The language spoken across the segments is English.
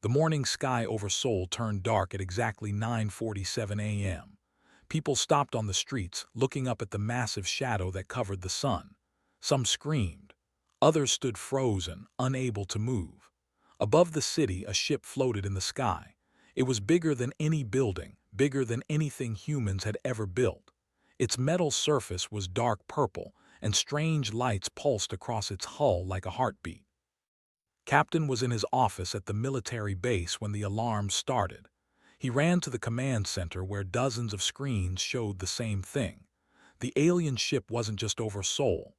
The morning sky over Seoul turned dark at exactly 9:47 a.m. People stopped on the streets, looking up at the massive shadow that covered the sun. Some screamed. Others stood frozen, unable to move. Above the city, a ship floated in the sky. It was bigger than any building, bigger than anything humans had ever built. Its metal surface was dark purple, and strange lights pulsed across its hull like a heartbeat. Captain was in his office at the military base when the alarm started. He ran to the command center where dozens of screens showed the same thing. The alien ship wasn't just over Seoul.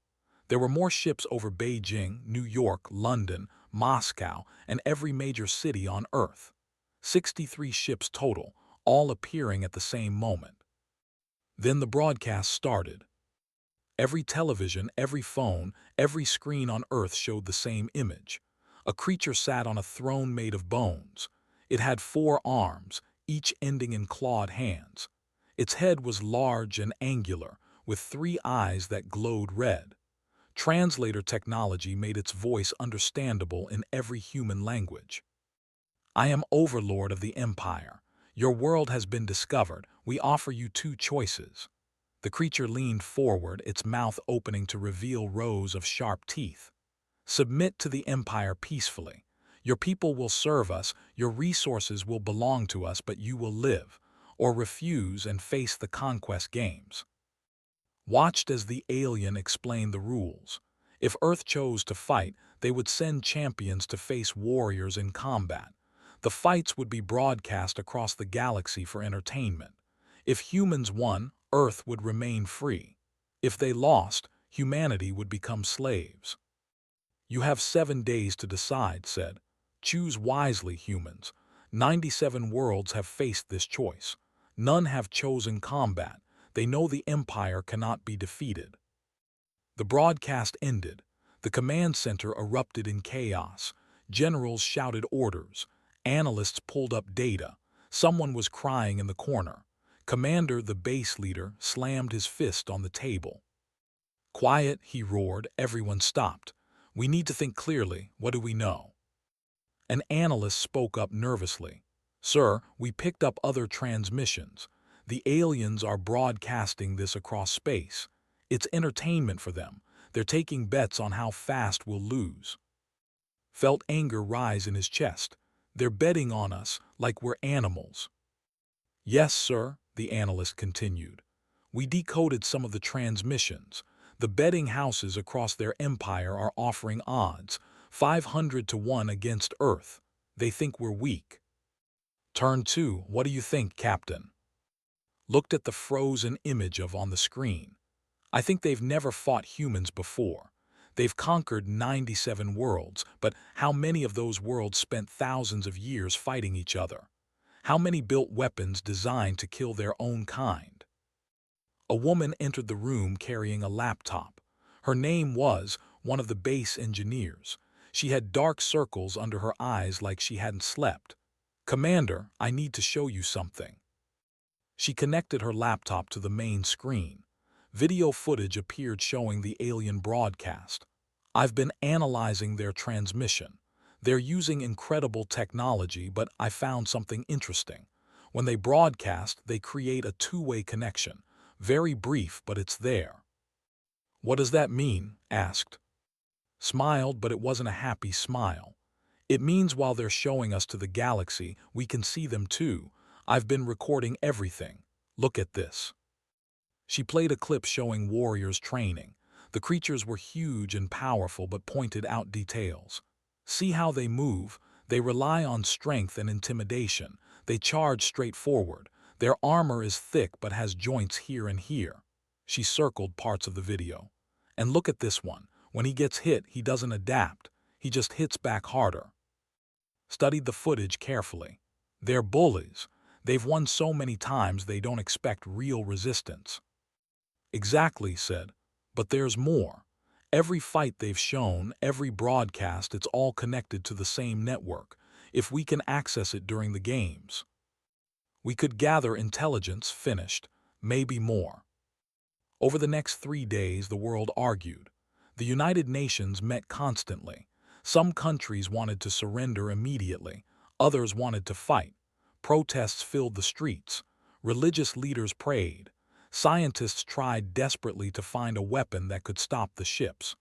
There were more ships over Beijing, New York, London, Moscow, and every major city on Earth. 63 ships total, all appearing at the same moment. Then the broadcast started. Every television, every phone, every screen on Earth showed the same image. A creature sat on a throne made of bones. It had 4 arms, each ending in clawed hands. Its head was large and angular, with 3 eyes that glowed red. Translator technology made its voice understandable in every human language. "I am overlord of the Empire. Your world has been discovered. We offer you 2 choices." The creature leaned forward, its mouth opening to reveal rows of sharp teeth. "Submit to the Empire peacefully. Your people will serve us, your resources will belong to us, but you will live, or refuse and face the conquest games." Watched as the alien explained the rules. If Earth chose to fight, they would send champions to face warriors in combat. The fights would be broadcast across the galaxy for entertainment. If humans won, Earth would remain free. If they lost, humanity would become slaves. "You have 7 days to decide," said. "Choose wisely, humans. 97 worlds have faced this choice. None have chosen combat. They know the Empire cannot be defeated." The broadcast ended. The command center erupted in chaos. Generals shouted orders. Analysts pulled up data. Someone was crying in the corner. Commander, the base leader, slammed his fist on the table. "Quiet," he roared. Everyone stopped. "We need to think clearly. What do we know?" An analyst spoke up nervously. "Sir, we picked up other transmissions. The aliens are broadcasting this across space. It's entertainment for them. They're taking bets on how fast we'll lose." Felt anger rise in his chest. "They're betting on us like we're animals." "Yes, sir," the analyst continued. "We decoded some of the transmissions. The betting houses across their empire are offering odds, 500 to 1 against Earth. They think we're weak." Turn 2. "What do you think, Captain?" Looked at the frozen image on the screen. "I think they've never fought humans before. They've conquered 97 worlds, but how many of those worlds spent thousands of years fighting each other? How many built weapons designed to kill their own kind?" A woman entered the room carrying a laptop. Her name was one of the base engineers. She had dark circles under her eyes like she hadn't slept. "Commander, I need to show you something." She connected her laptop to the main screen. Video footage appeared showing the alien broadcast. "I've been analyzing their transmission. They're using incredible technology, but I found something interesting. When they broadcast, they create a two-way connection. Very brief, but it's there." "What does that mean?" asked. Smiled, but it wasn't a happy smile. "It means while they're showing us to the galaxy, we can see them too. I've been recording everything. Look at this." She played a clip showing warriors training. The creatures were huge and powerful but pointed out details. "See how they move? They rely on strength and intimidation. They charge straight forward. Their armor is thick but has joints here and here." She circled parts of the video. "And look at this one. When he gets hit, he doesn't adapt. He just hits back harder." Studied the footage carefully. "They're bullies. They've won so many times they don't expect real resistance." "Exactly," said. "But there's more. Every fight they've shown, every broadcast, it's all connected to the same network. If we can access it during the games, we could gather intelligence." Finished. "Maybe more." Over the next 3 days, the world argued. The United Nations met constantly. Some countries wanted to surrender immediately. Others wanted to fight. Protests filled the streets. Religious leaders prayed. Scientists tried desperately to find a weapon that could stop the ships.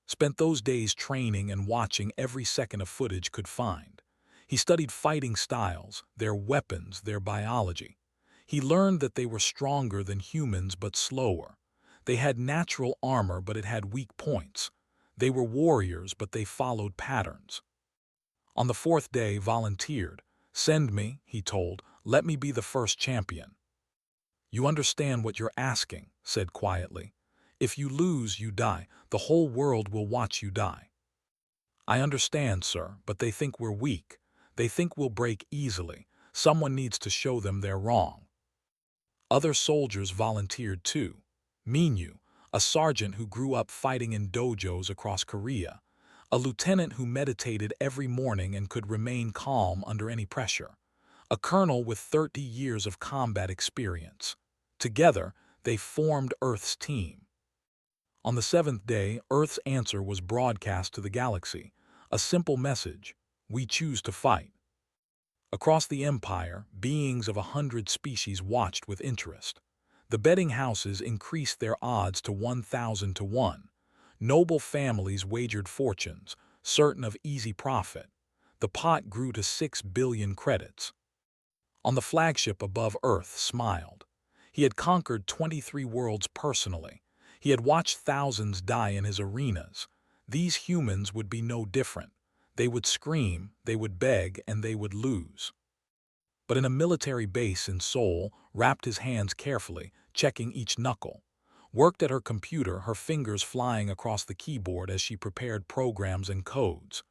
Spent those days training and watching every second of footage could find. He studied fighting styles, their weapons, their biology. He learned that they were stronger than humans but slower. They had natural armor but it had weak points. They were warriors but they followed patterns. On the fourth day, volunteered. "Send me," he told. "Let me be the first champion." "You understand what you're asking," said quietly. "If you lose, you die. The whole world will watch you die." "I understand, sir, but they think we're weak. They think we'll break easily. Someone needs to show them they're wrong." Other soldiers volunteered too. Minyu, a sergeant who grew up fighting in dojos across Korea. A lieutenant who meditated every morning and could remain calm under any pressure. A colonel with 30 years of combat experience. Together, they formed Earth's team. On the seventh day, Earth's answer was broadcast to the galaxy. A simple message: we choose to fight. Across the empire, beings of 100 species watched with interest. The betting houses increased their odds to 1,000 to 1. Noble families wagered fortunes, certain of easy profit. The pot grew to 6 billion credits. On the flagship above Earth smiled. He had conquered 23 worlds personally. He had watched thousands die in his arenas. These humans would be no different. They would scream, they would beg, and they would lose. But in a military base in Seoul, wrapped his hands carefully, checking each knuckle. Worked at her computer, her fingers flying across the keyboard as she prepared programs and codes.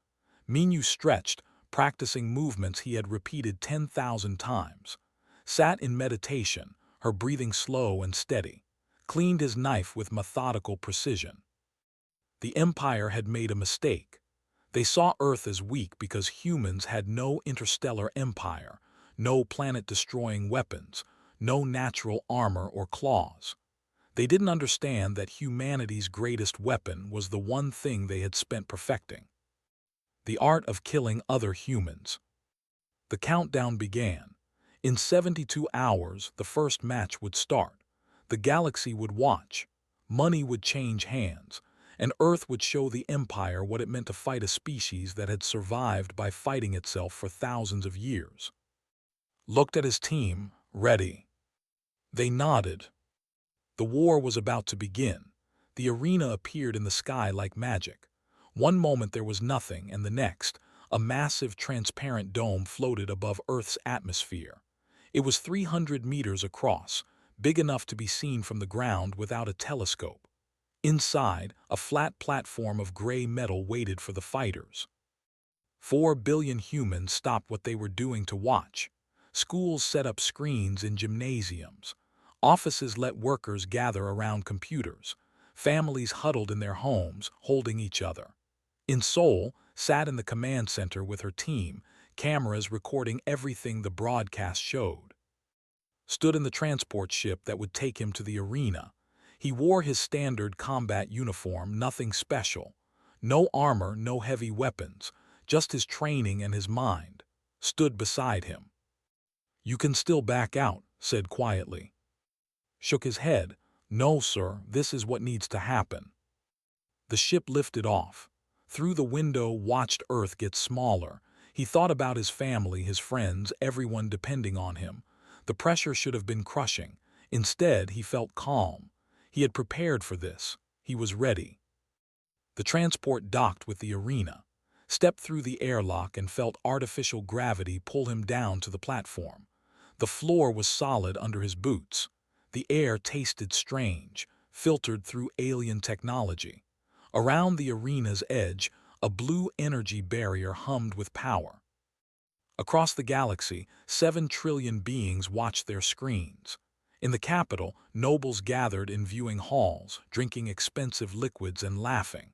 Minyu stretched, practicing movements he had repeated 10,000 times. Sat in meditation, her breathing slow and steady. Cleaned his knife with methodical precision. The Empire had made a mistake. They saw Earth as weak because humans had no interstellar empire, no planet-destroying weapons, no natural armor or claws. They didn't understand that humanity's greatest weapon was the one thing they had spent perfecting: the art of killing other humans. The countdown began. In 72 hours, the first match would start. The galaxy would watch. Money would change hands. And Earth would show the Empire what it meant to fight a species that had survived by fighting itself for thousands of years. Looked at his team, ready. They nodded. The war was about to begin. The arena appeared in the sky like magic. One moment there was nothing, and the next, a massive transparent dome floated above Earth's atmosphere. It was 300 meters across, big enough to be seen from the ground without a telescope. Inside, a flat platform of gray metal waited for the fighters. 4 billion humans stopped what they were doing to watch. Schools set up screens in gymnasiums. Offices let workers gather around computers. Families huddled in their homes, holding each other. In Seoul, sat in the command center with her team, cameras recording everything the broadcast showed. Stood in the transport ship that would take him to the arena. He wore his standard combat uniform, nothing special. No armor, no heavy weapons, just his training and his mind. Stood beside him. "You can still back out," said quietly. Shook his head. "No, sir, this is what needs to happen." The ship lifted off. Through the window, watched Earth get smaller. He thought about his family, his friends, everyone depending on him. The pressure should have been crushing. Instead, he felt calm. He had prepared for this. He was ready. The transport docked with the arena. Stepped through the airlock and felt artificial gravity pull him down to the platform. The floor was solid under his boots. The air tasted strange, filtered through alien technology. Around the arena's edge, a blue energy barrier hummed with power. Across the galaxy, 7 trillion beings watched their screens. In the capital, nobles gathered in viewing halls, drinking expensive liquids and laughing.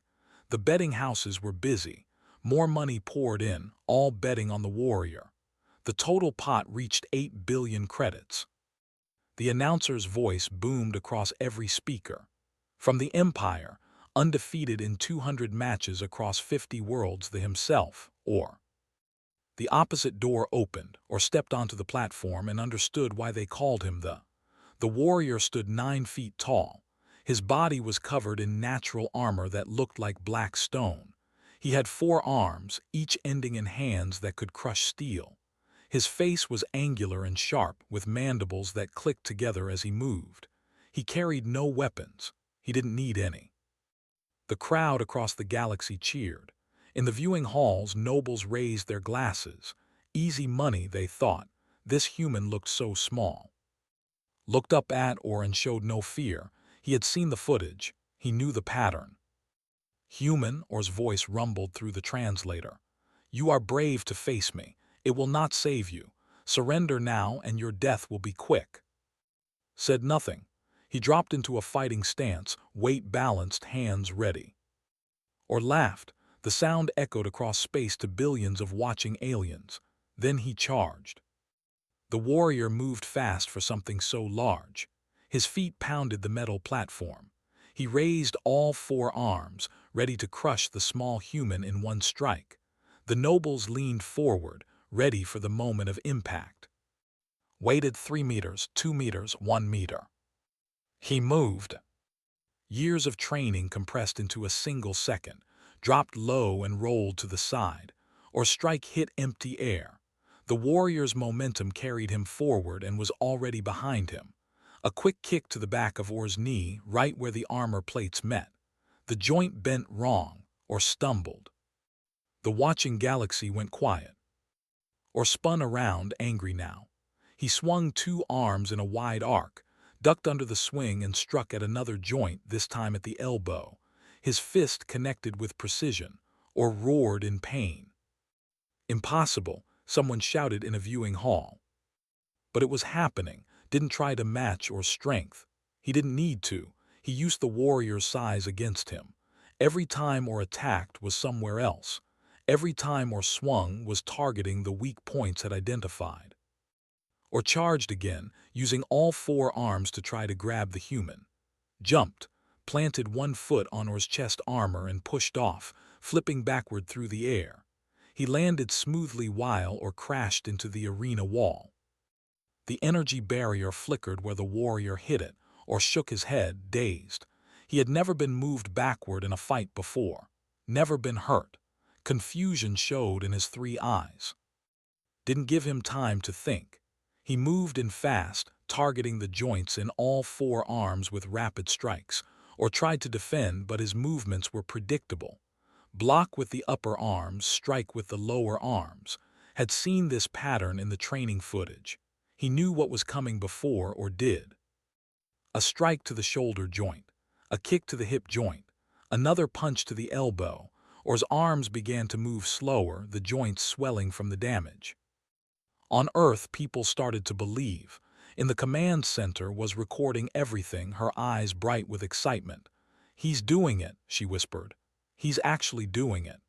The betting houses were busy. More money poured in, all betting on the warrior. The total pot reached 8 billion credits. The announcer's voice boomed across every speaker. From the Empire, undefeated in 200 matches across 50 worlds, the himself, or The opposite door opened, or stepped onto the platform, and understood why they called him the. The warrior stood 9 feet tall. His body was covered in natural armor that looked like black stone. He had 4 arms, each ending in hands that could crush steel. His face was angular and sharp, with mandibles that clicked together as he moved. He carried no weapons. He didn't need any. The crowd across the galaxy cheered. In the viewing halls, nobles raised their glasses. Easy money, they thought. This human looked so small. Looked up at or and showed no fear. He had seen the footage. He knew the pattern. Human, Or's voice rumbled through the translator. You are brave to face me. It will not save you. Surrender now and your death will be quick. Said nothing. He dropped into a fighting stance, weight balanced, hands ready. Or laughed. The sound echoed across space to billions of watching aliens. Then he charged. The warrior moved fast for something so large. His feet pounded the metal platform. He raised all 4 arms, ready to crush the small human in one strike. The nobles leaned forward, ready for the moment of impact. Waited 3 meters, 2 meters, 1 meter. He moved. Years of training compressed into a single second, dropped low and rolled to the side, or strike hit empty air. The warrior's momentum carried him forward and was already behind him. A quick kick to the back of Or's knee, right where the armor plates met. The joint bent wrong, or stumbled. The watching galaxy went quiet. Or spun around, angry now. He swung 2 arms in a wide arc, ducked under the swing and struck at another joint, this time at the elbow. His fist connected with precision, or roared in pain. Impossible, someone shouted in a viewing hall. But it was happening. Didn't try to match or strength. He didn't need to. He used the warrior's size against him. Every time Or attacked was somewhere else. Every time Or swung was targeting the weak points had identified. Or charged again, using all 4 arms to try to grab the human. Jumped, planted 1 foot on Or's chest armor and pushed off, flipping backward through the air. He landed smoothly while Or crashed into the arena wall. The energy barrier flickered where the warrior hit it, or shook his head, dazed. He had never been moved backward in a fight before. Never been hurt. Confusion showed in his 3 eyes. Didn't give him time to think. He moved in fast, targeting the joints in all 4 arms with rapid strikes, or tried to defend, but his movements were predictable. Block with the upper arms, strike with the lower arms. Had seen this pattern in the training footage. He knew what was coming before Or did. A strike to the shoulder joint, a kick to the hip joint, another punch to the elbow. Or's arms began to move slower, the joints swelling from the damage. On Earth, people started to believe. In the command center was recording everything, her eyes bright with excitement. He's doing it, she whispered. He's actually doing it.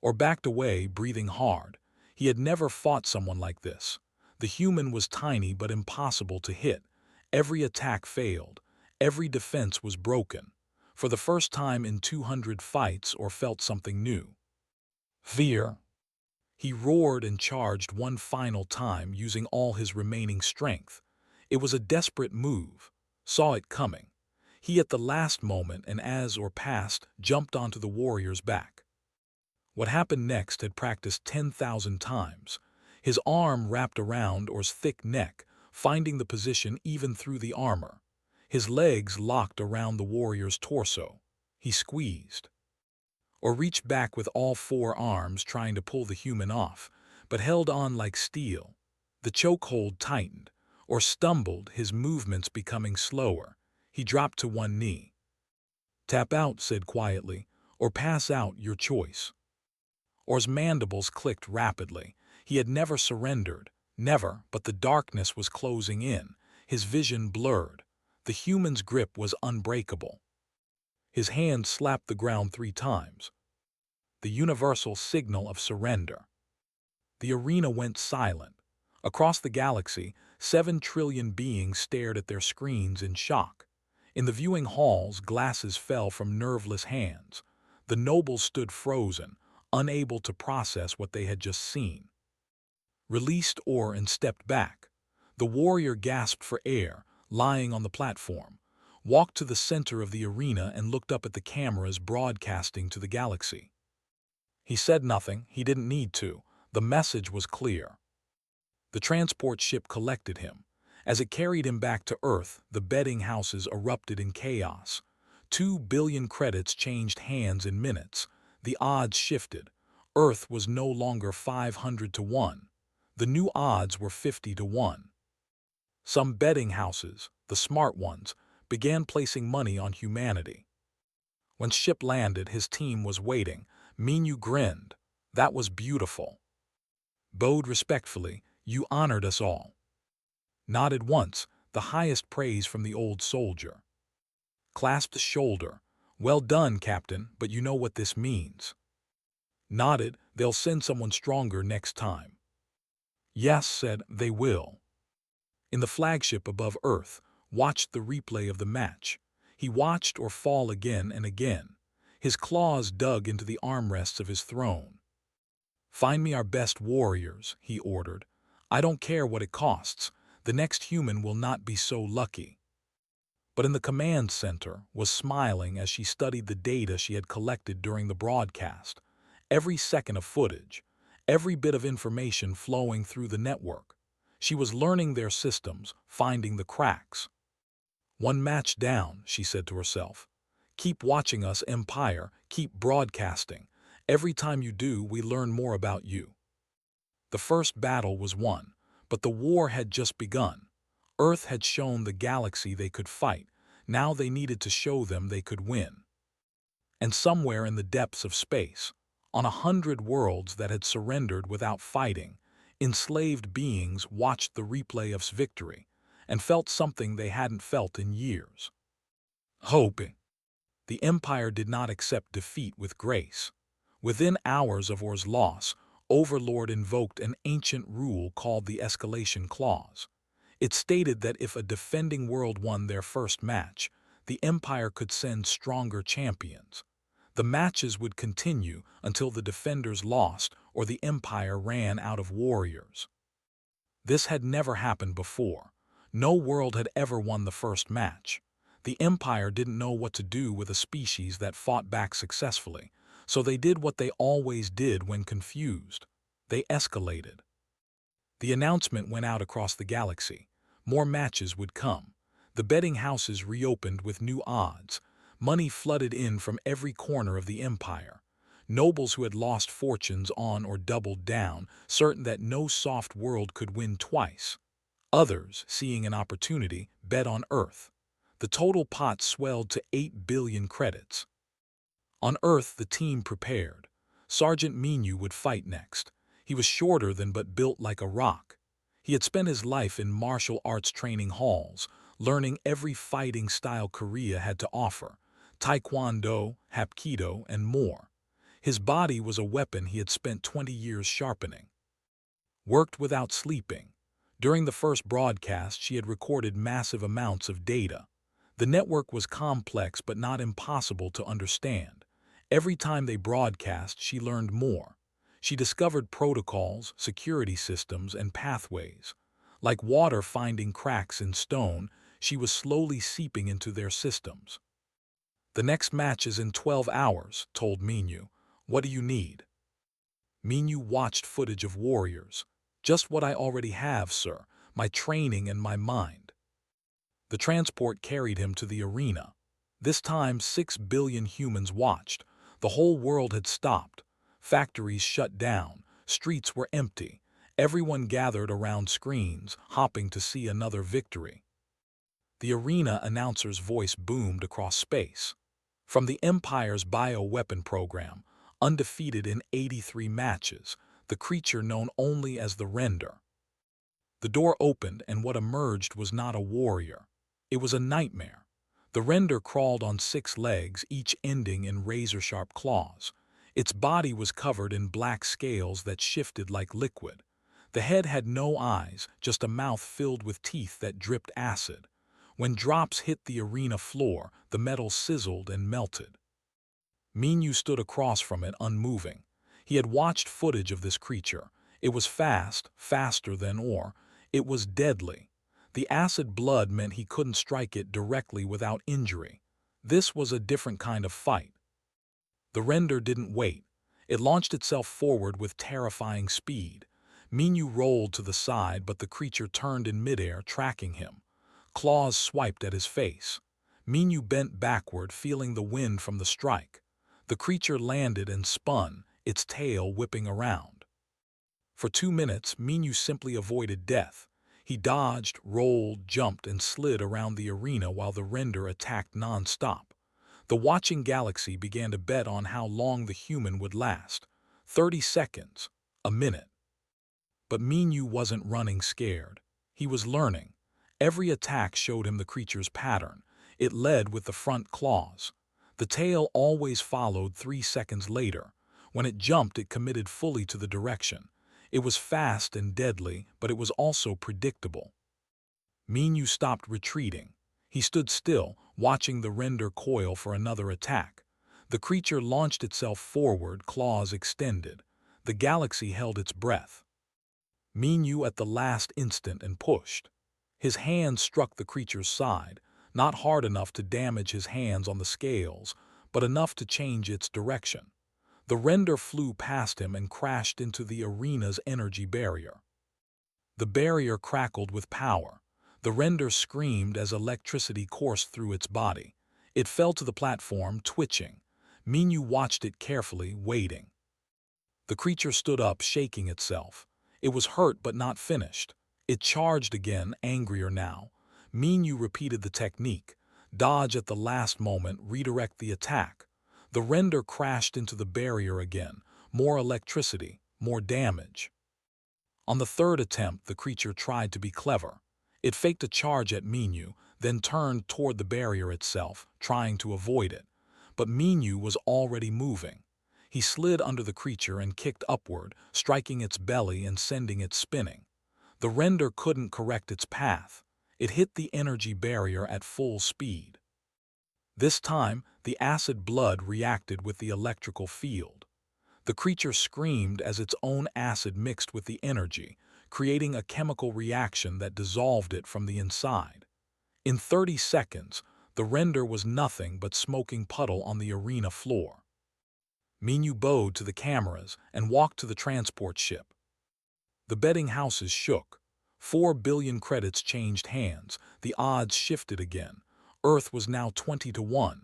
Or backed away, breathing hard. He had never fought someone like this. The human was tiny but impossible to hit. Every attack failed. Every defense was broken. For the first time in 200 fights, Or felt something new. Fear. He roared and charged 1 final time, using all his remaining strength. It was a desperate move. Saw it coming. He at the last moment, and as Or passed, jumped onto the warrior's back. What happened next had practiced 10,000 times. His arm wrapped around Or's thick neck, finding the position even through the armor. His legs locked around the warrior's torso. He squeezed. Or reached back with all 4 arms, trying to pull the human off, but held on like steel. The chokehold tightened. Or stumbled, his movements becoming slower. He dropped to 1 knee. Tap out, said quietly, or pass out, your choice. Or's mandibles clicked rapidly. He had never surrendered, never, but the darkness was closing in. His vision blurred. The human's grip was unbreakable. His hand slapped the ground 3 times. The universal signal of surrender. The arena went silent. Across the galaxy, 7 trillion beings stared at their screens in shock. In the viewing halls, glasses fell from nerveless hands. The nobles stood frozen, unable to process what they had just seen. Released ore and stepped back. The warrior gasped for air, lying on the platform, walked to the center of the arena and looked up at the cameras broadcasting to the galaxy. He said nothing, he didn't need to. The message was clear. The transport ship collected him. As it carried him back to Earth, the betting houses erupted in chaos. 2 billion credits changed hands in minutes. The odds shifted. Earth was no longer 500 to 1. The new odds were 50 to 1. Some betting houses, the smart ones, began placing money on humanity. When ship landed, his team was waiting. Minyu grinned. That was beautiful. Bowed respectfully, you honored us all. Nodded once, the highest praise from the old soldier. Clasped the shoulder. Well done, Captain, but you know what this means. Nodded, they'll send someone stronger next time. Yes, said, they will. In the flagship above Earth, watched the replay of the match. He watched or fall again and again. His claws dug into the armrests of his throne. Find me our best warriors, he ordered. I don't care what it costs. The next human will not be so lucky. But in the command center was smiling as she studied the data she had collected during the broadcast. Every second of footage, every bit of information flowing through the network. She was learning their systems, finding the cracks. One match down, she said to herself. Keep watching us, Empire, keep broadcasting. Every time you do, we learn more about you. The first battle was won, but the war had just begun. Earth had shown the galaxy they could fight. Now they needed to show them they could win. And somewhere in the depths of space, on 100 worlds that had surrendered without fighting, enslaved beings watched the replay of victory and felt something they hadn't felt in years. Hope. The Empire did not accept defeat with grace. Within hours of Or's loss, Overlord invoked an ancient rule called the Escalation Clause. It stated that if a defending world won their first match, the Empire could send stronger champions. The matches would continue until the defenders lost or the Empire ran out of warriors. This had never happened before. No world had ever won the first match. The Empire didn't know what to do with a species that fought back successfully, so they did what they always did when confused. They escalated. The announcement went out across the galaxy. More matches would come. The betting houses reopened with new odds. Money flooded in from every corner of the Empire. Nobles who had lost fortunes on or doubled down, certain that no soft world could win twice. Others, seeing an opportunity, bet on Earth. The total pot swelled to 8 billion credits. On Earth, the team prepared. Sergeant Minyu would fight next. He was shorter than but built like a rock. He had spent his life in martial arts training halls, learning every fighting style Korea had to offer, Taekwondo, Hapkido, and more. His body was a weapon he had spent 20 years sharpening. Worked without sleeping. During the first broadcast, she had recorded massive amounts of data. The network was complex but not impossible to understand. Every time they broadcast, she learned more. She discovered protocols, security systems, and pathways. Like water finding cracks in stone, she was slowly seeping into their systems. The next match is in 12 hours, told Minyu. What do you need? Minyu watched footage of warriors. Just what I already have, sir, my training and my mind. The transport carried him to the arena. This time 6 billion humans watched. The whole world had stopped. Factories shut down. Streets were empty. Everyone gathered around screens, hopping to see another victory. The arena announcer's voice boomed across space. From the Empire's bioweapon program, undefeated in 83 matches, the creature known only as the Render. The door opened and what emerged was not a warrior. It was a nightmare. The Render crawled on 6 legs, each ending in razor-sharp claws. Its body was covered in black scales that shifted like liquid. The head had no eyes, just a mouth filled with teeth that dripped acid. When drops hit the arena floor, the metal sizzled and melted. Minyu stood across from it, unmoving. He had watched footage of this creature. It was fast, faster than or. It was deadly. The acid blood meant he couldn't strike it directly without injury. This was a different kind of fight. The render didn't wait. It launched itself forward with terrifying speed. Minyu rolled to the side, but the creature turned in midair, tracking him. Claws swiped at his face. Minyu bent backward, feeling the wind from the strike. The creature landed and spun, its tail whipping around. For 2 minutes, Minyu simply avoided death. He dodged, rolled, jumped, and slid around the arena while the render attacked non-stop. The watching galaxy began to bet on how long the human would last. 30 seconds, a minute. But Minyu wasn't running scared. He was learning. Every attack showed him the creature's pattern. It led with the front claws. The tail always followed 3 seconds later. When it jumped, it committed fully to the direction. It was fast and deadly, but it was also predictable. Minyu stopped retreating. He stood still, watching the render coil for another attack. The creature launched itself forward, claws extended. The galaxy held its breath. Minyu at the last instant and pushed. His hand struck the creature's side, not hard enough to damage his hands on the scales, but enough to change its direction. The render flew past him and crashed into the arena's energy barrier. The barrier crackled with power. The render screamed as electricity coursed through its body. It fell to the platform, twitching. Minyu watched it carefully, waiting. The creature stood up, shaking itself. It was hurt but not finished. It charged again, angrier now. Minyu repeated the technique. Dodge at the last moment, redirect the attack. The render crashed into the barrier again. More electricity, more damage. On the third attempt, the creature tried to be clever. It faked a charge at Minyu, then turned toward the barrier itself, trying to avoid it. But Minyu was already moving. He slid under the creature and kicked upward, striking its belly and sending it spinning. The render couldn't correct its path. It hit the energy barrier at full speed. This time, the acid blood reacted with the electrical field. The creature screamed as its own acid mixed with the energy, creating a chemical reaction that dissolved it from the inside. In 30 seconds, the render was nothing but smoking puddle on the arena floor. Minyu bowed to the cameras and walked to the transport ship. The betting houses shook. 4 billion credits changed hands. The odds shifted again. Earth was now 20-1.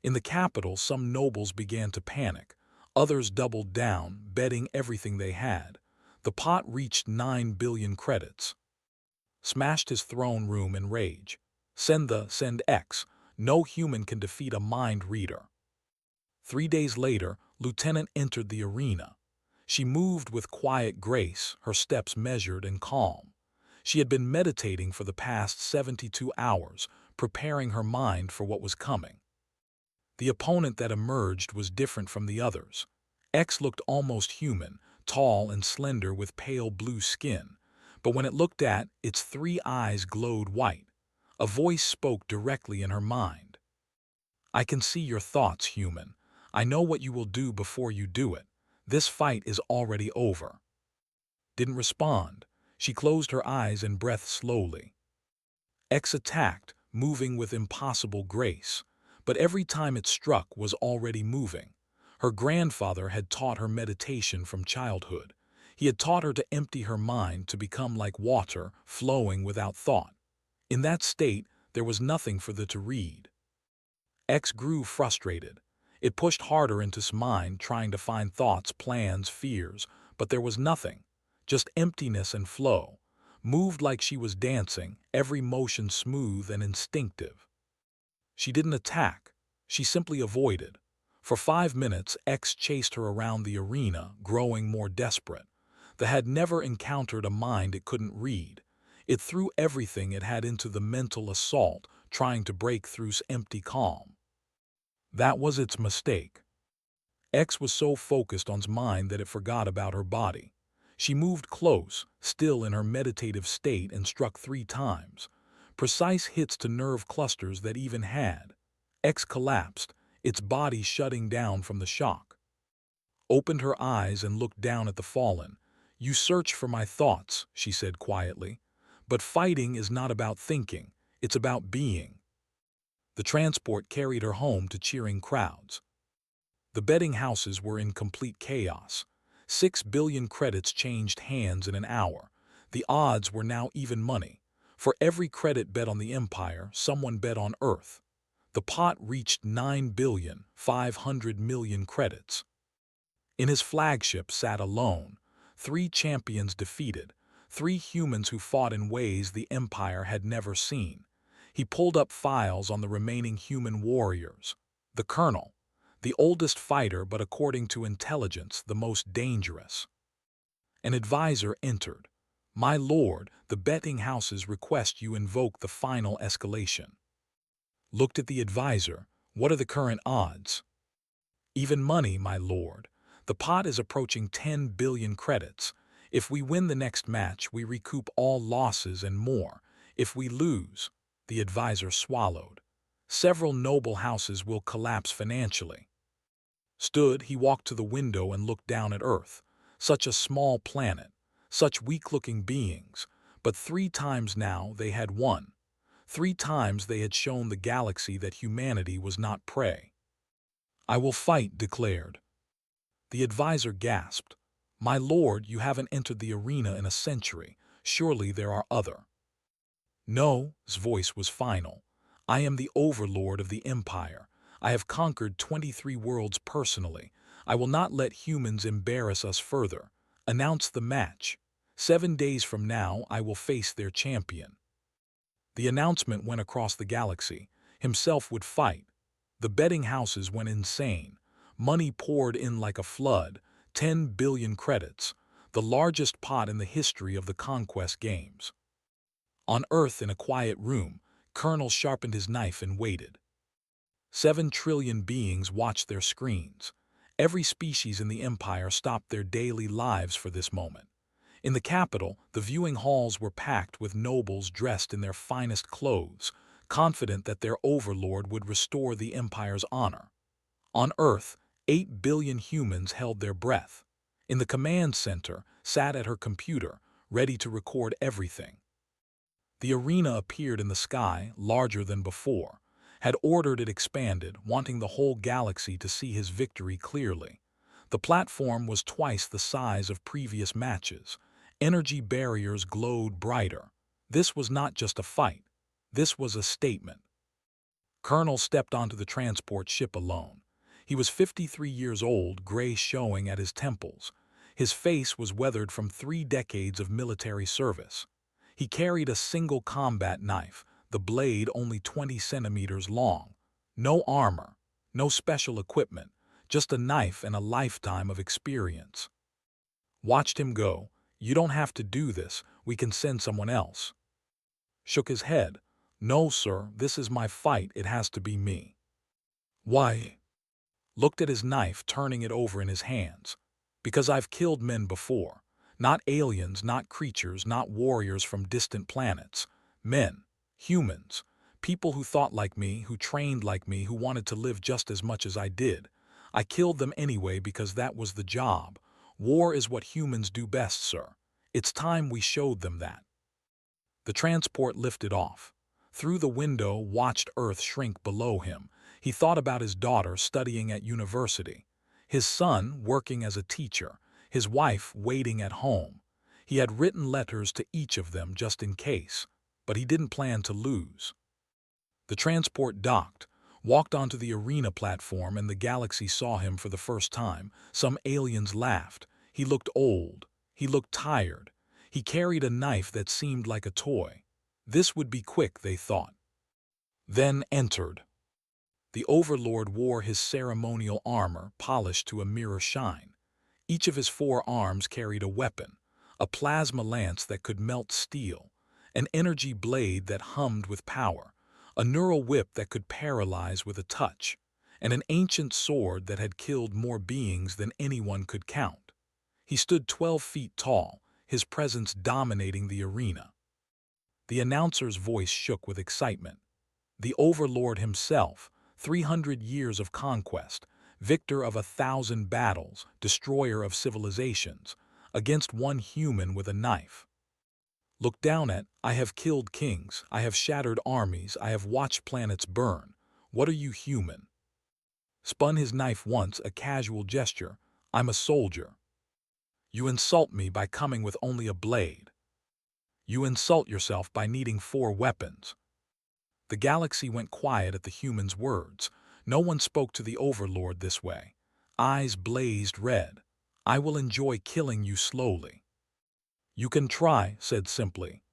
In the capital, some nobles began to panic. Others doubled down, betting everything they had. The pot reached 9 billion credits. Smashed his throne room in rage. Send X. No human can defeat a mind reader. 3 days later, Lieutenant entered the arena. She moved with quiet grace, her steps measured and calm. She had been meditating for the past 72 hours, preparing her mind for what was coming. The opponent that emerged was different from the others. X looked almost human, tall and slender with pale blue skin. But when it looked at, its 3 eyes glowed white. A voice spoke directly in her mind. I can see your thoughts, human. I know what you will do before you do it. This fight is already over. Didn't respond. She closed her eyes and breathed slowly. X attacked, moving with impossible grace. But every time it struck was already moving. Her grandfather had taught her meditation from childhood. He had taught her to empty her mind to become like water, flowing without thought. In that state, there was nothing for the to read. X grew frustrated. It pushed harder into his mind, trying to find thoughts, plans, fears, but there was nothing. Just emptiness and flow. Moved like she was dancing, every motion smooth and instinctive. She didn't attack. She simply avoided. For 5 minutes, X chased her around the arena, growing more desperate. The had never encountered a mind it couldn't read. It threw everything it had into the mental assault, trying to break through's empty calm. That was its mistake. X was so focused on's mind that it forgot about her body. She moved close, still in her meditative state, and struck 3 times. Precise hits to nerve clusters that even had. X collapsed, its body shutting down from the shock. opened her eyes and looked down at the fallen. "You search for my thoughts," she said quietly. "But fighting is not about thinking, it's about being." The transport carried her home to cheering crowds. The betting houses were in complete chaos. 6 billion credits changed hands in an hour. The odds were now even money. For every credit bet on the Empire, someone bet on Earth. The pot reached 9,500,000,000 credits. In his flagship sat alone, 3 champions defeated, 3 humans who fought in ways the Empire had never seen. He pulled up files on the remaining human warriors. The colonel, the oldest fighter but according to intelligence the most dangerous. An advisor entered. "My lord, the betting houses request you invoke the final escalation." Looked at the advisor. "What are the current odds?" "Even money, my lord. The pot is approaching 10 billion credits. If we win the next match, we recoup all losses and more. If we lose," the advisor swallowed, "several noble houses will collapse financially." He walked to the window and looked down at Earth. Such a small planet, such weak-looking beings, but 3 times now they had won. 3 times they had shown the galaxy that humanity was not prey. "I will fight," declared. The advisor gasped. "My lord, you haven't entered the arena in a century. Surely there are other." "No," his voice was final. "I am the overlord of the Empire. I have conquered 23 worlds personally. I will not let humans embarrass us further. Announce the match. 7 days from now I will face their champion." The announcement went across the galaxy. Himself would fight. The betting houses went insane. Money poured in like a flood. 10 billion credits, the largest pot in the history of the conquest games. On Earth, in a quiet room, Colonel sharpened his knife and waited. 7 trillion beings watched their screens. Every species in the Empire stopped their daily lives for this moment. In the capital, the viewing halls were packed with nobles dressed in their finest clothes, confident that their overlord would restore the Empire's honor. On Earth, 8 billion humans held their breath. In the command center, sat at her computer, ready to record everything. The arena appeared in the sky, larger than before. Had ordered it expanded, wanting the whole galaxy to see his victory clearly. The platform was twice the size of previous matches. Energy barriers glowed brighter. This was not just a fight. This was a statement. Colonel stepped onto the transport ship alone. He was 53 years old, gray showing at his temples. His face was weathered from 3 decades of military service. He carried a single combat knife, the blade only 20 centimeters long. No armor, no special equipment, just a knife and a lifetime of experience. Watched him go. "You don't have to do this, we can send someone else." Shook his head. "No, sir, this is my fight, it has to be me." "Why?" Looked at his knife, turning it over in his hands. "Because I've killed men before. Not aliens, not creatures, not warriors from distant planets. Men. Humans. People who thought like me, who trained like me, who wanted to live just as much as I did. I killed them anyway because that was the job. War is what humans do best, sir. It's time we showed them that." The transport lifted off. Through the window, watched Earth shrink below him. He thought about his daughter studying at university, his son working as a teacher, his wife waiting at home. He had written letters to each of them just in case, but he didn't plan to lose. The transport docked, walked onto the arena platform, and the galaxy saw him for the first time. Some aliens laughed. He looked old. He looked tired. He carried a knife that seemed like a toy. This would be quick, they thought. Then entered. The Overlord wore his ceremonial armor, polished to a mirror shine. Each of his 4 arms carried a weapon, a plasma lance that could melt steel, an energy blade that hummed with power, a neural whip that could paralyze with a touch, and an ancient sword that had killed more beings than anyone could count. He stood 12 feet tall, his presence dominating the arena. The announcer's voice shook with excitement. The Overlord himself, 300 years of conquest, victor of 1,000 battles, destroyer of civilizations, against one human with a knife. Look down at, I have killed kings, I have shattered armies, I have watched planets burn. What are you, human? Spun his knife once, a casual gesture. I'm a soldier. You insult me by coming with only a blade. You insult yourself by needing 4 weapons. The galaxy went quiet at the human's words. No one spoke to the overlord this way. Eyes blazed red. I will enjoy killing you slowly. You can try, said simply.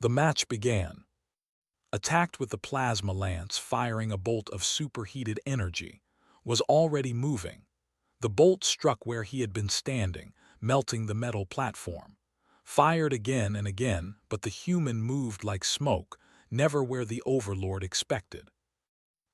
The match began. Attacked with the plasma lance firing a bolt of superheated energy, was already moving. The bolt struck where he had been standing, melting the metal platform. Fired again and again, but the human moved like smoke, never where the overlord expected.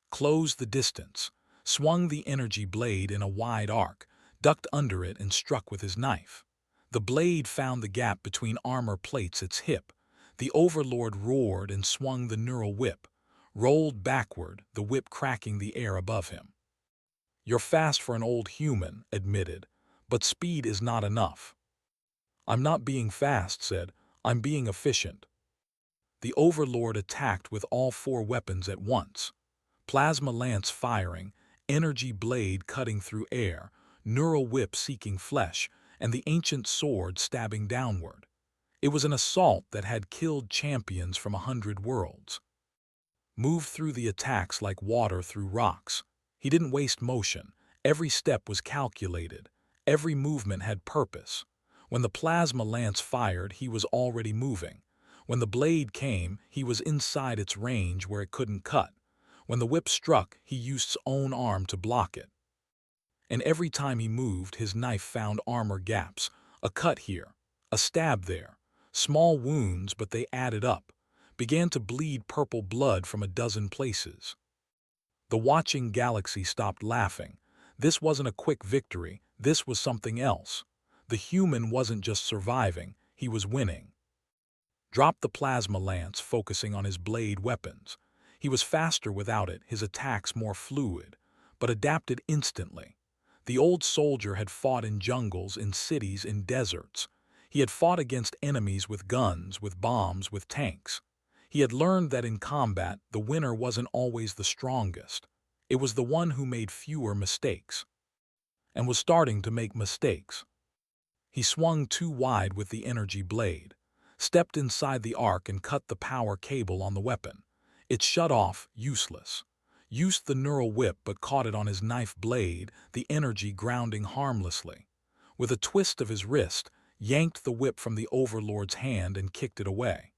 Closed the distance, swung the energy blade in a wide arc, ducked under it and struck with his knife. The blade found the gap between armor plates its hip. The overlord roared and swung the neural whip, rolled backward, the whip cracking the air above him. You're fast for an old human, admitted, but speed is not enough. I'm not being fast, said, I'm being efficient. The overlord attacked with all 4 weapons at once. Plasma lance firing, energy blade cutting through air, neural whip seeking flesh, and the ancient sword stabbing downward. It was an assault that had killed champions from 100 worlds. Moved through the attacks like water through rocks. He didn't waste motion. Every step was calculated. Every movement had purpose. When the plasma lance fired, he was already moving. When the blade came, he was inside its range where it couldn't cut. When the whip struck, he used his own arm to block it. And every time he moved, his knife found armor gaps. A cut here, a stab there. Small wounds, but they added up. Began to bleed purple blood from a dozen places. The watching galaxy stopped laughing. This wasn't a quick victory, this was something else. The human wasn't just surviving, he was winning. Dropped the plasma lance, focusing on his blade weapons. He was faster without it, his attacks more fluid, but adapted instantly. The old soldier had fought in jungles, in cities, in deserts. He had fought against enemies with guns, with bombs, with tanks. He had learned that in combat, the winner wasn't always the strongest. It was the one who made fewer mistakes. And was starting to make mistakes. He swung too wide with the energy blade, stepped inside the arc and cut the power cable on the weapon. It shut off, useless. Used the neural whip but caught it on his knife blade, the energy grounding harmlessly. With a twist of his wrist, yanked the whip from the overlord's hand and kicked it away.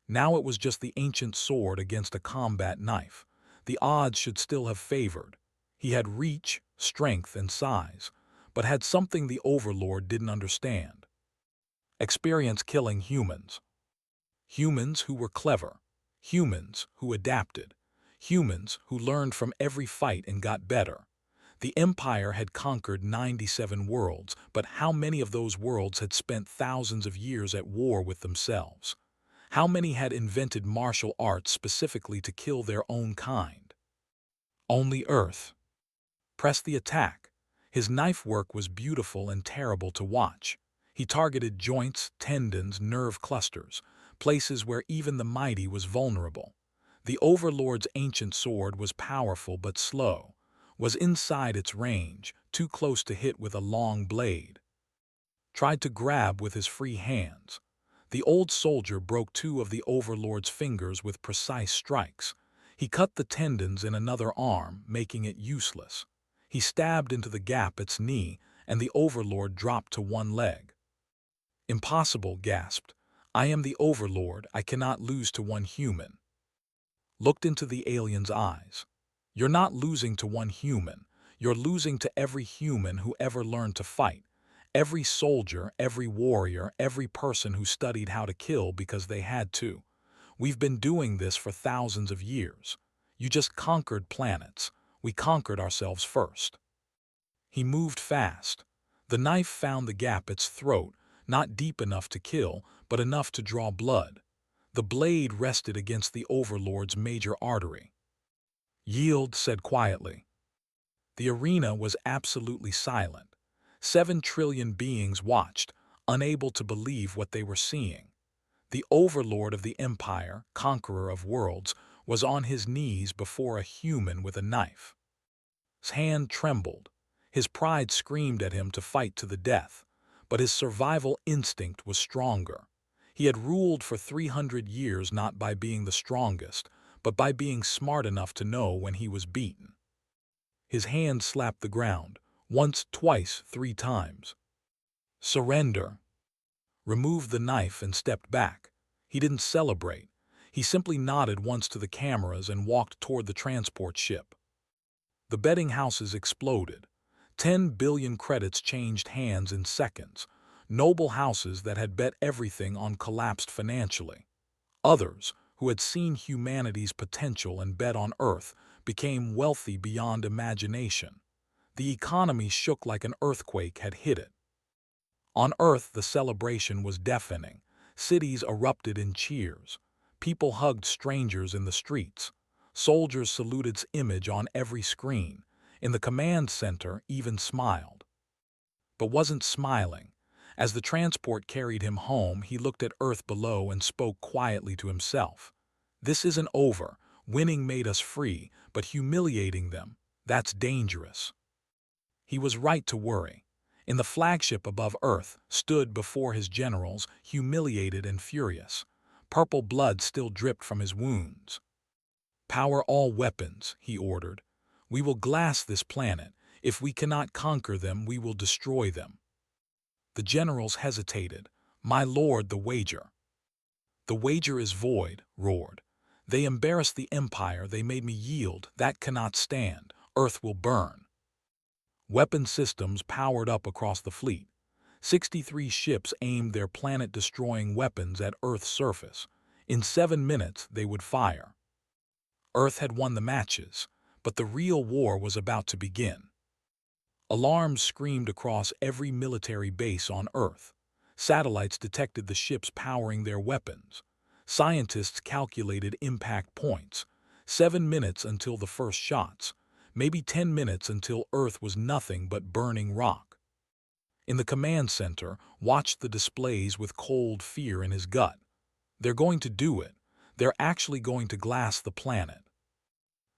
Now it was just the ancient sword against a combat knife. The odds should still have favored. He had reach, strength, and size, but had something the overlord didn't understand. Experience killing humans. Humans who were clever. Humans who adapted. Humans who learned from every fight and got better. The Empire had conquered 97 worlds, but how many of those worlds had spent thousands of years at war with themselves? How many had invented martial arts specifically to kill their own kind? Only Earth. Press the attack. His knife work was beautiful and terrible to watch. He targeted joints, tendons, nerve clusters, places where even the mighty was vulnerable. The overlord's ancient sword was powerful but slow, was inside its range, too close to hit with a long blade. Tried to grab with his free hands. The old soldier broke 2 of the overlord's fingers with precise strikes. He cut the tendons in another arm, making it useless. He stabbed into the gap its knee, and the overlord dropped to 1 leg. Impossible, gasped. I am the overlord, I cannot lose to 1 human. Looked into the alien's eyes. You're not losing to 1 human. You're losing to every human who ever learned to fight. Every soldier, every warrior, every person who studied how to kill because they had to. We've been doing this for thousands of years. You just conquered planets. We conquered ourselves first. He moved fast. The knife found the gap its throat, not deep enough to kill, but enough to draw blood. The blade rested against the overlord's major artery. Yield, said quietly. The arena was absolutely silent. 7 trillion beings watched, unable to believe what they were seeing. The overlord of the empire, conqueror of worlds, was on his knees before a human with a knife. His hand trembled. His pride screamed at him to fight to the death, but his survival instinct was stronger. He had ruled for 300 years not by being the strongest, but by being smart enough to know when he was beaten. His hand slapped the ground, once, twice, 3 times. Surrender. Removed the knife and stepped back. He didn't celebrate. He simply nodded once to the cameras and walked toward the transport ship. The betting houses exploded. 10 billion credits changed hands in seconds. Noble houses that had bet everything on collapsed financially. Others, who had seen humanity's potential and bet on Earth, became wealthy beyond imagination. The economy shook like an earthquake had hit it. On Earth, the celebration was deafening. Cities erupted in cheers. People hugged strangers in the streets. Soldiers saluted its image on every screen. In the command center, even smiled. But wasn't smiling. As the transport carried him home, he looked at Earth below and spoke quietly to himself. This isn't over. Winning made us free, but humiliating them, that's dangerous. He was right to worry. In the flagship above Earth, stood before his generals, humiliated and furious. Purple blood still dripped from his wounds. "Power all weapons," he ordered. "We will glass this planet. If we cannot conquer them, we will destroy them." The generals hesitated. "My lord, the wager." "The wager is void," roared. "They embarrassed the Empire, they made me yield. That cannot stand. Earth will burn." Weapon systems powered up across the fleet. 63 ships aimed their planet-destroying weapons at Earth's surface. In 7 minutes, they would fire. Earth had won the matches, but the real war was about to begin. Alarms screamed across every military base on Earth. Satellites detected the ships powering their weapons. Scientists calculated impact points. 7 minutes until the first shots. Maybe 10 minutes until Earth was nothing but burning rock. In the command center, watched the displays with cold fear in his gut. They're going to do it. They're actually going to glass the planet.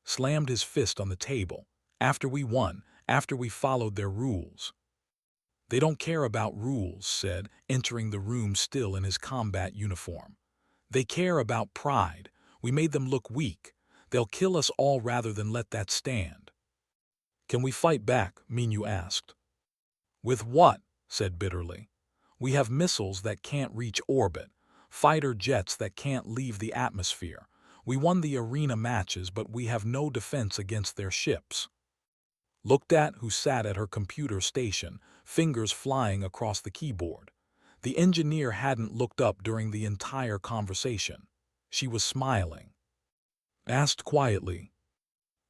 Slammed his fist on the table. After we won, after we followed their rules. "They don't care about rules," said, entering the room still in his combat uniform. "They care about pride. We made them look weak. They'll kill us all rather than let that stand." "Can we fight back?" Minyu asked. "With what?" said bitterly. "We have missiles that can't reach orbit, fighter jets that can't leave the atmosphere. We won the arena matches, but we have no defense against their ships." Looked at, who sat at her computer station, fingers flying across the keyboard. The engineer hadn't looked up during the entire conversation. She was smiling. Asked quietly.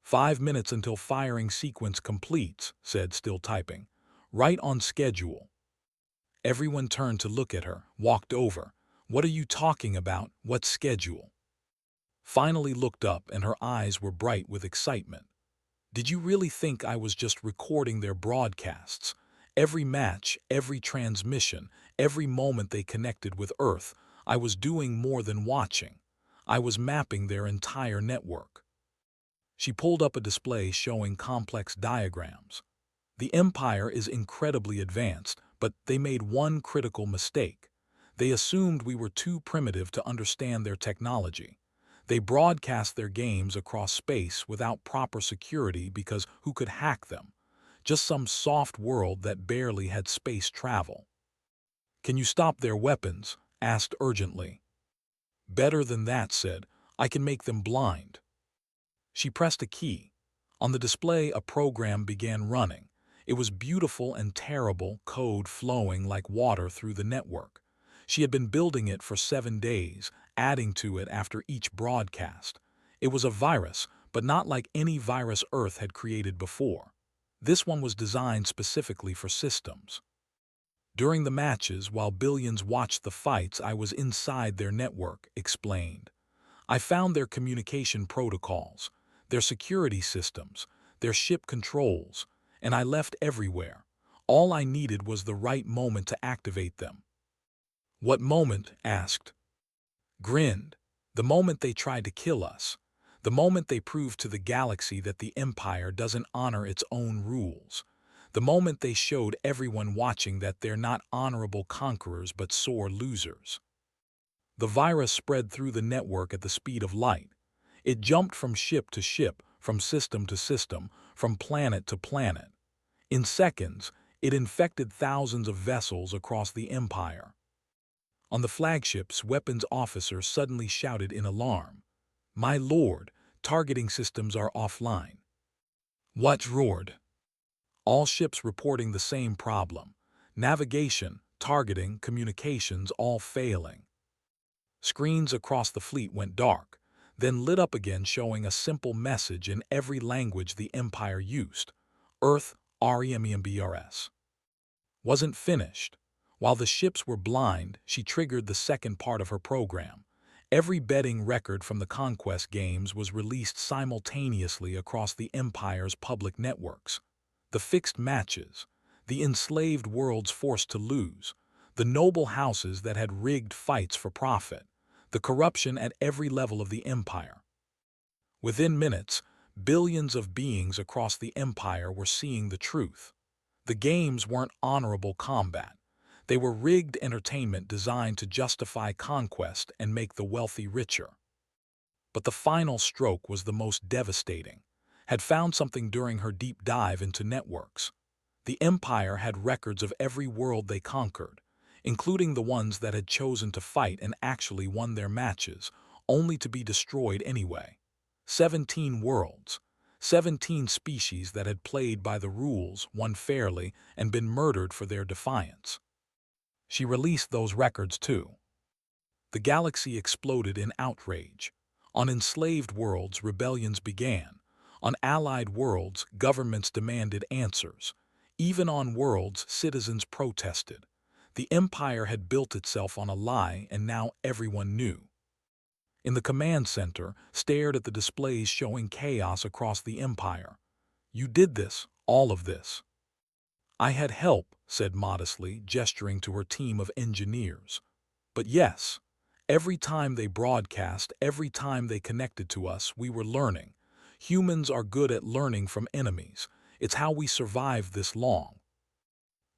5 minutes until firing sequence completes, said, still typing. Right on schedule. Everyone turned to look at her, walked over. "What are you talking about? What schedule?" Finally looked up, and her eyes were bright with excitement. "Did you really think I was just recording their broadcasts? Every match, every transmission, every moment they connected with Earth, I was doing more than watching. I was mapping their entire network." She pulled up a display showing complex diagrams. "The Empire is incredibly advanced, but they made one critical mistake. They assumed we were too primitive to understand their technology. They broadcast their games across space without proper security because who could hack them? Just some soft world that barely had space travel." "Can you stop their weapons?" asked urgently. "Better than that," said. "I can make them blind." She pressed a key. On the display, a program began running. It was beautiful and terrible, code flowing like water through the network. She had been building it for 7 days, adding to it after each broadcast. It was a virus, but not like any virus Earth had created before. This one was designed specifically for systems. "During the matches, while billions watched the fights, I was inside their network," explained. "I found their communication protocols, their security systems. their ship controls, and I left everywhere. All I needed was the right moment to activate them. What moment? Asked. Grinned. The moment they tried to kill us. The moment they proved to the galaxy that the Empire doesn't honor its own rules. The moment they showed everyone watching that they're not honorable conquerors but sore losers. The virus spread through the network at the speed of light. It jumped from ship to ship, from system to system, from planet to planet. In seconds, it infected thousands of vessels across the Empire. On the flagships, weapons officers suddenly shouted in alarm. "My lord, targeting systems are offline." What? Roared. All ships reporting the same problem. Navigation, targeting, communications all failing. Screens across the fleet went dark, then lit up again showing a simple message in every language the Empire used. Earth, REMEMBRS. Wasn't finished. While the ships were blind, she triggered the second part of her program. Every betting record from the Conquest games was released simultaneously across the Empire's public networks. The fixed matches, the enslaved worlds forced to lose, the noble houses that had rigged fights for profit, the corruption at every level of the Empire. Within minutes, billions of beings across the Empire were seeing the truth. The games weren't honorable combat. They were rigged entertainment designed to justify conquest and make the wealthy richer. But the final stroke was the most devastating. Had found something during her deep dive into networks. The Empire had records of every world they conquered, including the ones that had chosen to fight and actually won their matches, only to be destroyed anyway. 17 worlds. 17 species that had played by the rules, won fairly, and been murdered for their defiance. She released those records too. The galaxy exploded in outrage. On enslaved worlds, rebellions began. On allied worlds, governments demanded answers. Even on worlds, citizens protested. The Empire had built itself on a lie, and now everyone knew. In the command center, stared at the displays showing chaos across the Empire. "You did this, all of this." "I had help," said modestly, gesturing to her team of engineers. "But yes, every time they broadcast, every time they connected to us, we were learning. Humans are good at learning from enemies. It's how we survived this long."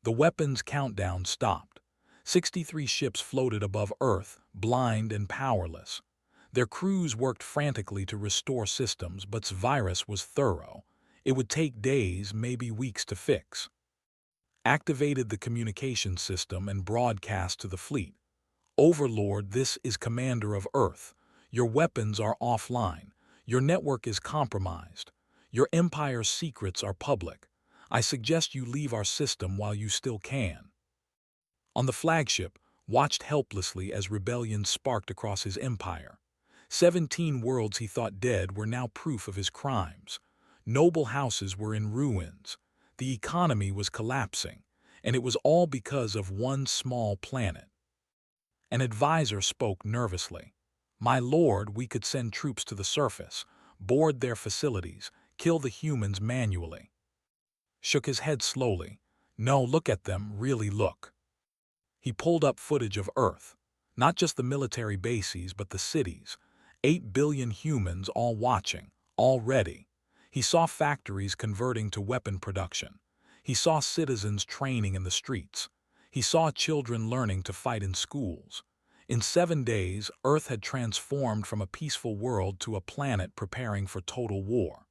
The weapons countdown stopped. 63 ships floated above Earth, blind and powerless. Their crews worked frantically to restore systems, but the virus was thorough. It would take days, maybe weeks to fix. Activated the communication system and broadcast to the fleet. "Overlord, this is Commander of Earth. Your weapons are offline. Your network is compromised. Your Empire's secrets are public. I suggest you leave our system while you still can." On the flagship, watched helplessly as rebellion sparked across his empire. 17 worlds he thought dead were now proof of his crimes. Noble houses were in ruins. The economy was collapsing, and it was all because of one small planet. An advisor spoke nervously. "My lord, we could send troops to the surface, board their facilities, kill the humans manually." Shook his head slowly. "No, look at them, really look." He pulled up footage of Earth. Not just the military bases, but the cities. 8 billion humans all watching, all ready. He saw factories converting to weapon production. He saw citizens training in the streets. He saw children learning to fight in schools. In 7 days, Earth had transformed from a peaceful world to a planet preparing for total war.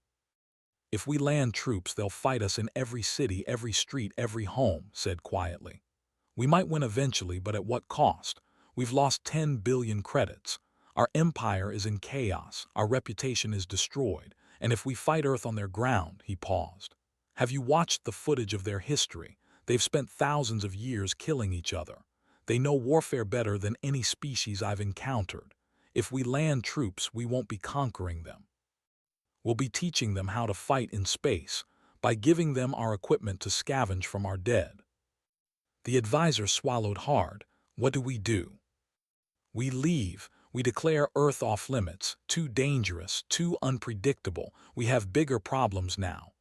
"If we land troops, they'll fight us in every city, every street, every home," said quietly. "We might win eventually, but at what cost? We've lost 10 billion credits. Our empire is in chaos, our reputation is destroyed, and if we fight Earth on their ground," he paused. "Have you watched the footage of their history? They've spent thousands of years killing each other. They know warfare better than any species I've encountered. If we land troops, we won't be conquering them. We'll be teaching them how to fight in space, by giving them our equipment to scavenge from our dead." The advisor swallowed hard. "What do we do?" "We leave. We declare Earth off limits. Too dangerous, too unpredictable. We have bigger problems now."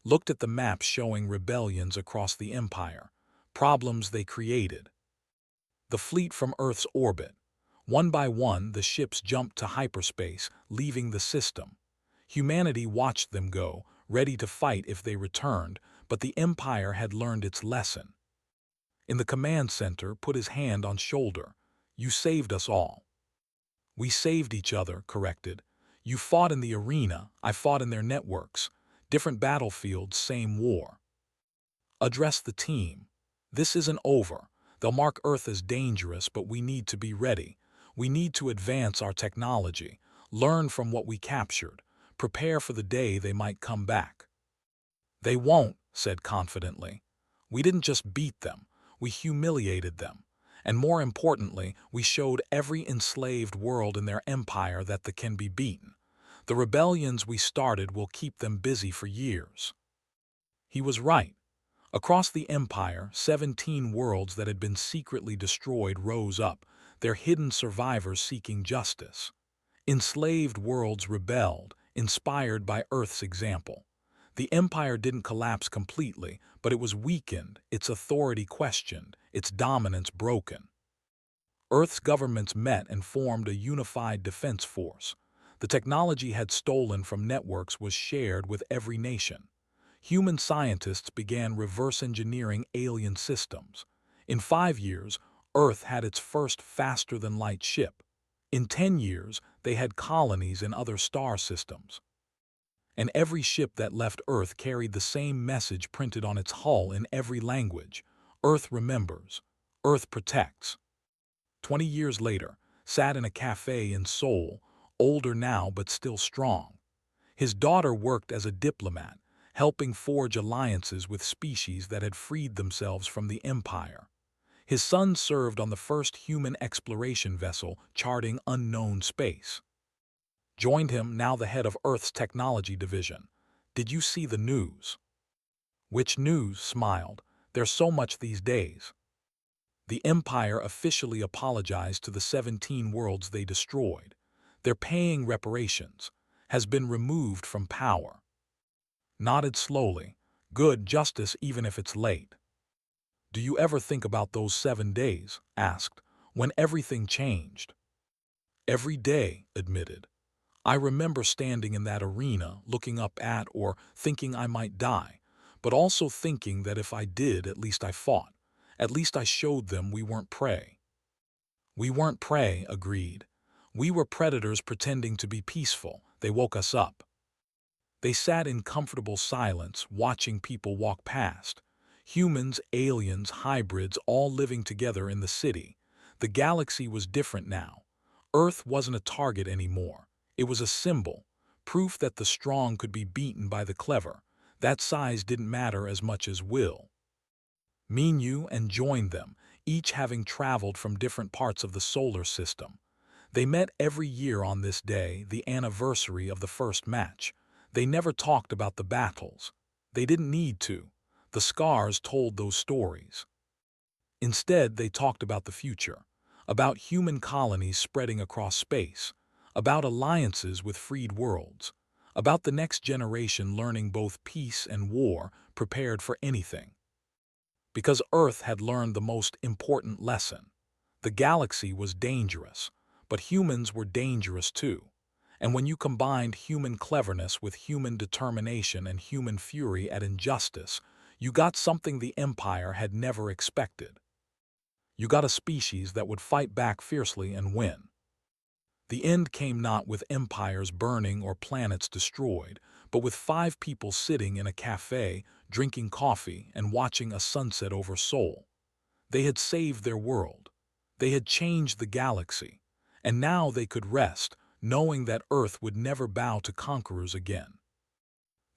looked at the maps showing rebellions across the Empire, problems they created. The fleet from Earth's orbit. One by one, the ships jumped to hyperspace, leaving the system. Humanity watched them go, ready to fight if they returned, but the Empire had learned its lesson. In the command center, put his hand on shoulder. You saved us all. We saved each other, corrected. You fought in the arena, I fought in their networks. Different battlefields, same war. Address the team. This isn't over. They'll mark Earth as dangerous, but we need to be ready. We need to advance our technology, learn from what we captured, prepare for the day they might come back. They won't, said confidently. We didn't just beat them, we humiliated them. And more importantly, we showed every enslaved world in their empire that they can be beaten. The rebellions we started will keep them busy for years. He was right. Across the empire, 17 worlds that had been secretly destroyed rose up, their hidden survivors seeking justice. Enslaved worlds rebelled, inspired by Earth's example. The empire didn't collapse completely, but it was weakened, its authority questioned, its dominance broken. Earth's governments met and formed a unified defense force. The technology had stolen from networks was shared with every nation. Human scientists began reverse engineering alien systems. In 5 years, Earth had its first faster-than-light ship. In 10 years, they had colonies in other star systems. And every ship that left Earth carried the same message printed on its hull in every language. Earth remembers. Earth protects. 20 years later, sat in a cafe in Seoul, older now but still strong. His daughter worked as a diplomat, helping forge alliances with species that had freed themselves from the empire. His son served on the first human exploration vessel charting unknown space. Joined him, now the head of Earth's technology division. Did you see the news? Which news? Smiled. There's so much these days. The Empire officially apologized to the 17 worlds they destroyed. They're paying reparations. Has been removed from power. Nodded slowly. Good justice even if it's late. Do you ever think about those 7 days? Asked. When everything changed. Every day, admitted. I remember standing in that arena, looking up at or thinking I might die, but also thinking that if I did, at least I fought. At least I showed them we weren't prey. We weren't prey, agreed. We were predators pretending to be peaceful. They woke us up. They sat in comfortable silence, watching people walk past. Humans, aliens, hybrids, all living together in the city. The galaxy was different now. Earth wasn't a target anymore. It was a symbol, proof that the strong could be beaten by the clever. That size didn't matter as much as will. Minyu and joined them, each having traveled from different parts of the solar system. They met every year on this day, the anniversary of the first match. They never talked about the battles. They didn't need to. The scars told those stories. Instead, they talked about the future, about human colonies spreading across space, about alliances with freed worlds, about the next generation learning both peace and war, prepared for anything. Because Earth had learned the most important lesson. The galaxy was dangerous, but humans were dangerous too. And when you combined human cleverness with human determination and human fury at injustice, you got something the Empire had never expected. You got a species that would fight back fiercely and win. The end came not with empires burning or planets destroyed, but with 5 people sitting in a cafe, drinking coffee and watching a sunset over Seoul. They had saved their world. They had changed the galaxy. And now they could rest, knowing that Earth would never bow to conquerors again.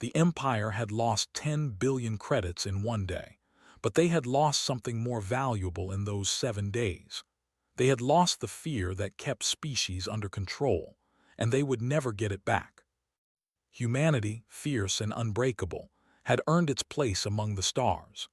The Empire had lost 10 billion credits in one day, but they had lost something more valuable in those 7 days. They had lost the fear that kept species under control, and they would never get it back. Humanity, fierce and unbreakable, had earned its place among the stars.